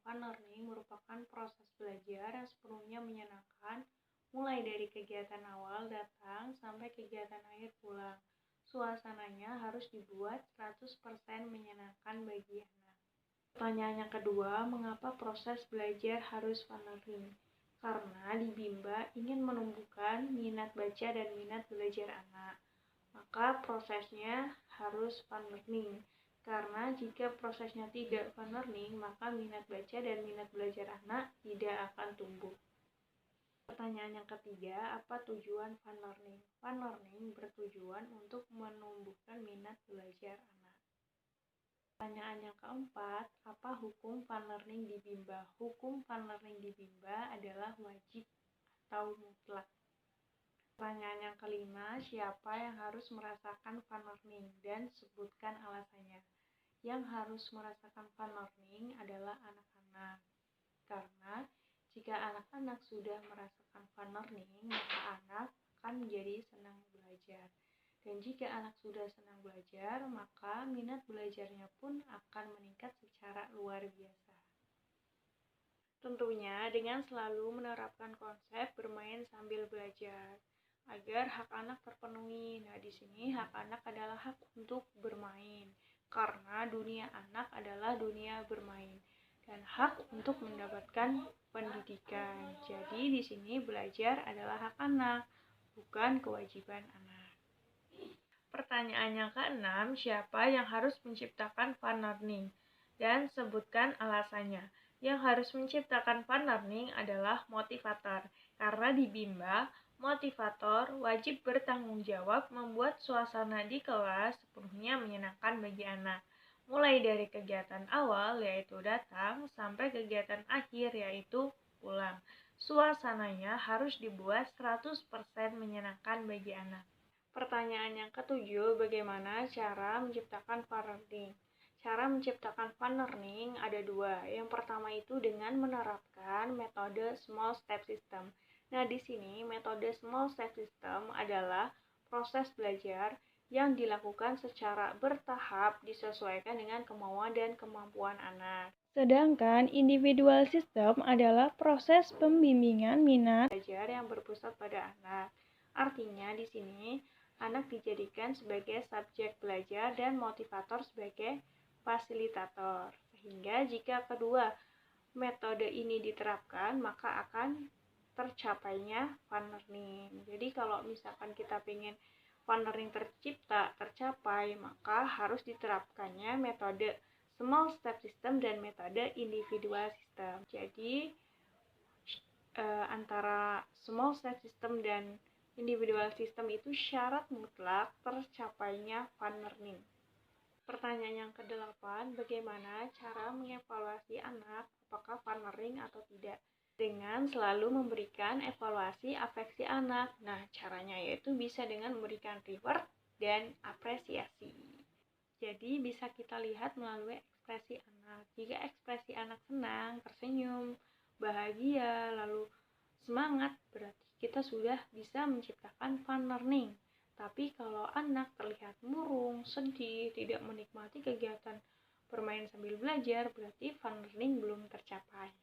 Fun learning merupakan proses belajar yang sepenuhnya menyenangkan, mulai dari kegiatan awal datang sampai kegiatan akhir pulang. Suasananya harus dibuat 100% menyenangkan bagi anak. Pertanyaan yang kedua, mengapa proses belajar harus fun learning? Karena di Bimba ingin menumbuhkan minat baca dan minat belajar anak. Maka prosesnya harus fun learning. Karena jika prosesnya tidak fun learning, maka minat baca dan minat belajar anak tidak akan tumbuh. Pertanyaan yang ketiga, apa tujuan fun learning? Fun learning bertujuan untuk menumbuhkan minat belajar anak. Pertanyaan yang keempat, apa hukum fun learning di Bimba? Hukum fun learning di Bimba adalah wajib atau mutlak. Pertanyaan yang kelima, siapa yang harus merasakan fun learning? Dan sebutkan alasannya. Yang harus merasakan fun learning adalah anak-anak. Karena jika anak-anak sudah merasakan fun learning, maka anak akan menjadi senang belajar. Dan jika anak sudah senang belajar, maka minat belajarnya pun akan meningkat secara luar biasa. Tentunya dengan selalu menerapkan konsep bermain sambil belajar agar hak anak terpenuhi. Nah, di sini hak anak adalah hak untuk bermain karena dunia anak adalah dunia bermain dan hak untuk mendapatkan pendidikan. Jadi di sini belajar adalah hak anak, bukan kewajiban anak. Pertanyaan yang keenam, siapa yang harus menciptakan fun learning? Dan sebutkan alasannya. Yang harus menciptakan fun learning adalah motivator. Karena di Bimba, motivator wajib bertanggung jawab membuat suasana di kelas sepenuhnya menyenangkan bagi anak. Mulai dari kegiatan awal yaitu datang sampai kegiatan akhir yaitu pulang. Suasananya harus dibuat 100% menyenangkan bagi anak. Pertanyaan yang ketujuh, bagaimana cara menciptakan fun learning? Cara menciptakan fun learning ada dua. Yang pertama itu dengan menerapkan metode small step system. Nah, di sini metode small step system adalah proses belajar yang dilakukan secara bertahap disesuaikan dengan kemauan dan kemampuan anak. Sedangkan individual system adalah proses pembimbingan minat belajar yang berpusat pada anak. Artinya di sini anak dijadikan sebagai subjek belajar dan motivator sebagai fasilitator. Sehingga jika kedua metode ini diterapkan, maka akan tercapainya fun learning. Jadi kalau misalkan kita ingin fun learning tercapai, maka harus diterapkannya metode small step system dan metode individual system. Jadi antara small step system dan individual system itu syarat mutlak tercapainya fun learning. Pertanyaan yang ke-8, bagaimana cara mengevaluasi anak apakah fun learning atau tidak? Dengan selalu memberikan evaluasi afeksi anak. Nah, caranya yaitu bisa dengan memberikan reward dan apresiasi. Jadi bisa kita lihat melalui ekspresi anak. Jika ekspresi anak senang, tersenyum, bahagia, lalu semangat, berarti kita sudah bisa menciptakan fun learning. Tapi kalau anak terlihat murung, sedih, tidak menikmati kegiatan bermain sambil belajar, berarti fun learning belum tercapai.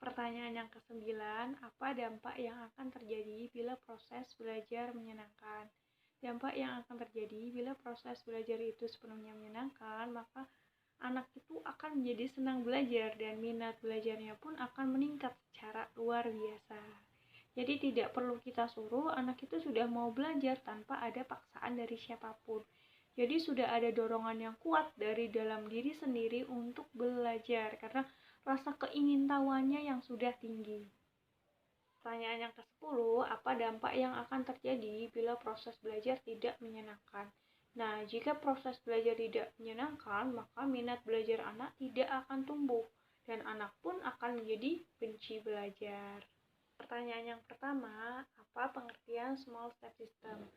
Pertanyaan yang ke-9, apa dampak yang akan terjadi bila proses belajar menyenangkan? Dampak yang akan terjadi bila proses belajar itu sepenuhnya menyenangkan, maka anak itu akan menjadi senang belajar dan minat belajarnya pun akan meningkat secara luar biasa. Jadi tidak perlu kita suruh, anak itu sudah mau belajar tanpa ada paksaan dari siapapun. Jadi sudah ada dorongan yang kuat dari dalam diri sendiri untuk belajar karena rasa keingintahuannya yang sudah tinggi. Pertanyaan yang ke-10, apa dampak yang akan terjadi bila proses belajar tidak menyenangkan? Nah, jika proses belajar tidak menyenangkan, maka minat belajar anak tidak akan tumbuh dan anak pun akan menjadi benci belajar. Pertanyaan yang pertama, apa pengertian small step system?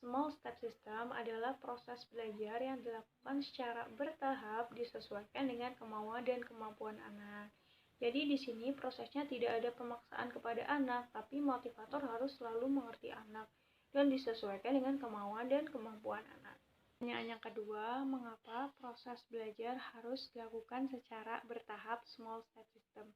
Small step system adalah proses belajar yang dilakukan secara bertahap disesuaikan dengan kemauan dan kemampuan anak. Jadi di sini prosesnya tidak ada pemaksaan kepada anak, tapi motivator harus selalu mengerti anak dan disesuaikan dengan kemauan dan kemampuan anak. Pertanyaan yang kedua, mengapa proses belajar harus dilakukan secara bertahap small step system?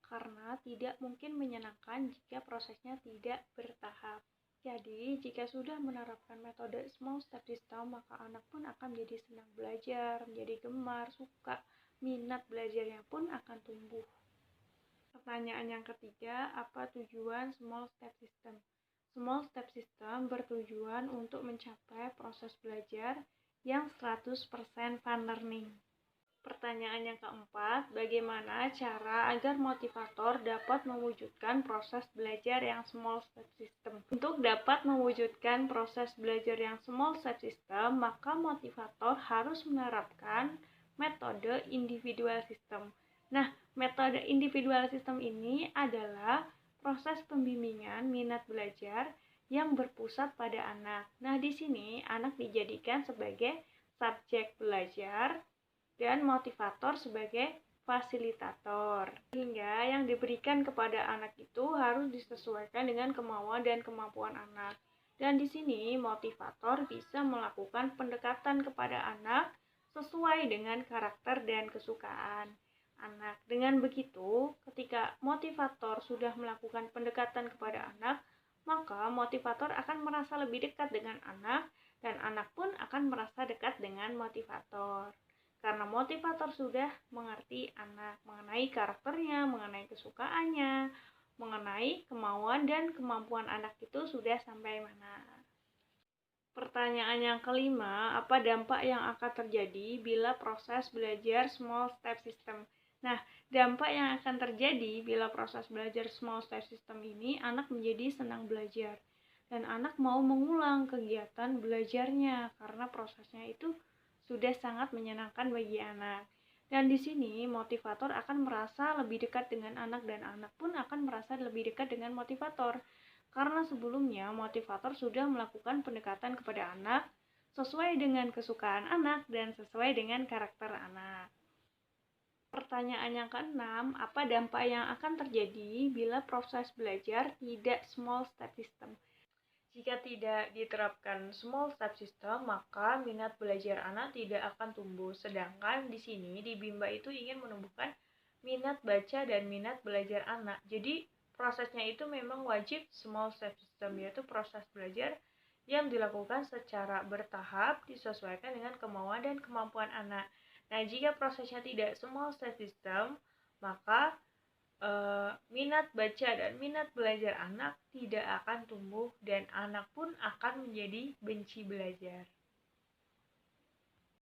Karena tidak mungkin menyenangkan jika prosesnya tidak bertahap. Jadi, jika sudah menerapkan metode small step system, maka anak pun akan menjadi senang belajar, menjadi gemar, suka, minat belajarnya pun akan tumbuh. Pertanyaan yang ketiga, apa tujuan small step system? Small step system bertujuan untuk mencapai proses belajar yang 100% fun learning. Pertanyaan yang keempat, bagaimana cara agar motivator dapat mewujudkan proses belajar yang small step system? Untuk dapat mewujudkan proses belajar yang small step system, maka motivator harus menerapkan metode individual system. Nah, metode individual system ini adalah proses pembimbingan minat belajar yang berpusat pada anak. Nah, di sini anak dijadikan sebagai subjek belajar dan motivator sebagai fasilitator. Sehingga yang diberikan kepada anak itu harus disesuaikan dengan kemauan dan kemampuan anak. Dan di sini motivator bisa melakukan pendekatan kepada anak sesuai dengan karakter dan kesukaan anak. Dengan begitu, ketika motivator sudah melakukan pendekatan kepada anak, maka motivator akan merasa lebih dekat dengan anak dan anak pun akan merasa dekat dengan motivator. Karena motivator sudah mengerti anak, mengenai karakternya, mengenai kesukaannya, mengenai kemauan dan kemampuan anak itu sudah sampai mana. Pertanyaan yang kelima, apa dampak yang akan terjadi bila proses belajar small step system? Nah, dampak yang akan terjadi bila proses belajar small step system ini, anak menjadi senang belajar. Dan anak mau mengulang kegiatan belajarnya karena prosesnya itu sudah sangat menyenangkan bagi anak. Dan di sini motivator akan merasa lebih dekat dengan anak dan anak pun akan merasa lebih dekat dengan motivator. Karena sebelumnya motivator sudah melakukan pendekatan kepada anak sesuai dengan kesukaan anak dan sesuai dengan karakter anak. Pertanyaan yang keenam, apa dampak yang akan terjadi bila proses belajar tidak small step system? Jika tidak diterapkan small step system, maka minat belajar anak tidak akan tumbuh. Sedangkan di sini di Bimba itu ingin menumbuhkan minat baca dan minat belajar anak. Jadi prosesnya itu memang wajib small step system, yaitu proses belajar yang dilakukan secara bertahap disesuaikan dengan kemauan dan kemampuan anak. Nah, jika prosesnya tidak small step system, maka minat baca dan minat belajar anak tidak akan tumbuh dan anak pun akan menjadi benci belajar.